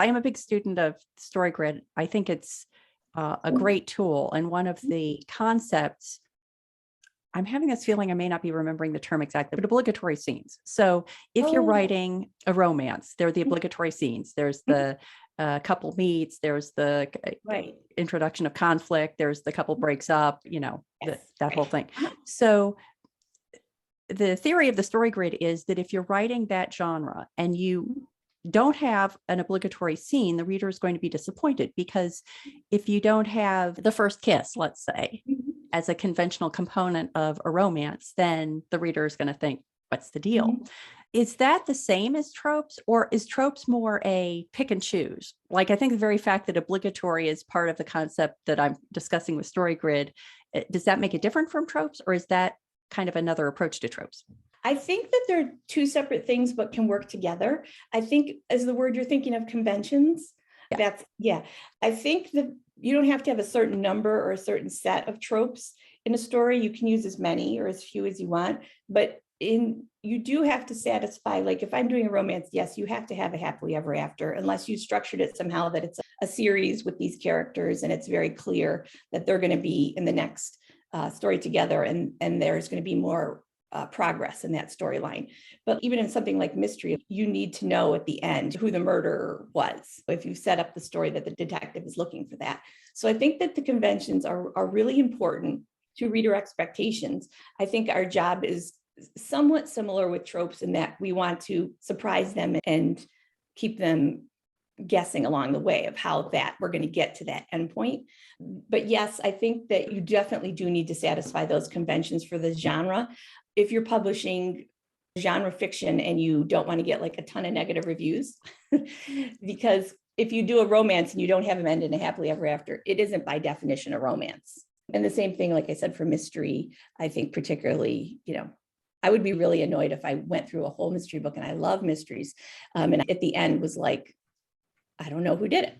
I am a big student of StoryGrid. I think it's a great tool. And one of the concepts, I'm having this feeling I may not be remembering the term exactly, but obligatory scenes. So if you're writing a romance, there are the obligatory scenes. There's the couple meets, there's the introduction of conflict, there's the couple breaks up, that whole thing. So the theory of the StoryGrid is that if you're writing that genre and you don't have an obligatory scene, the reader is going to be disappointed, because if you don't have the first kiss, let's say, as a conventional component of a romance, then the reader is going to think, what's the deal? Is that the same as tropes, or is tropes more a pick and choose? Like, I think the very fact that obligatory is part of the concept that I'm discussing with StoryGrid, does that make it different from tropes, or is that kind of another approach to tropes? I think that they're two separate things, but can work together. I think as the word you're thinking of, conventions, I think that you don't have to have a certain number or a certain set of tropes in a story. You can use as many or as few as you want, but you do have to satisfy, like if I'm doing a romance, yes, you have to have a happily ever after, unless you structured it somehow that it's a series with these characters and it's very clear that they're going to be in the next story together, and there's going to be more progress in that storyline. But even in something like mystery, you need to know at the end who the murderer was, if you set up the story that the detective is looking for that. So I think that the conventions are really important to reader expectations. I think our job is somewhat similar with tropes in that we want to surprise them and keep them guessing along the way of how that we're going to get to that endpoint. But yes, I think that you definitely do need to satisfy those conventions for the genre. If you're publishing genre fiction and you don't want to get like a ton of negative reviews, because if you do a romance and you don't have them end in a happily ever after, it isn't by definition a romance. And the same thing, like I said, for mystery, I think particularly, I would be really annoyed if I went through a whole mystery book, and I love mysteries, and at the end was like, I don't know who did it.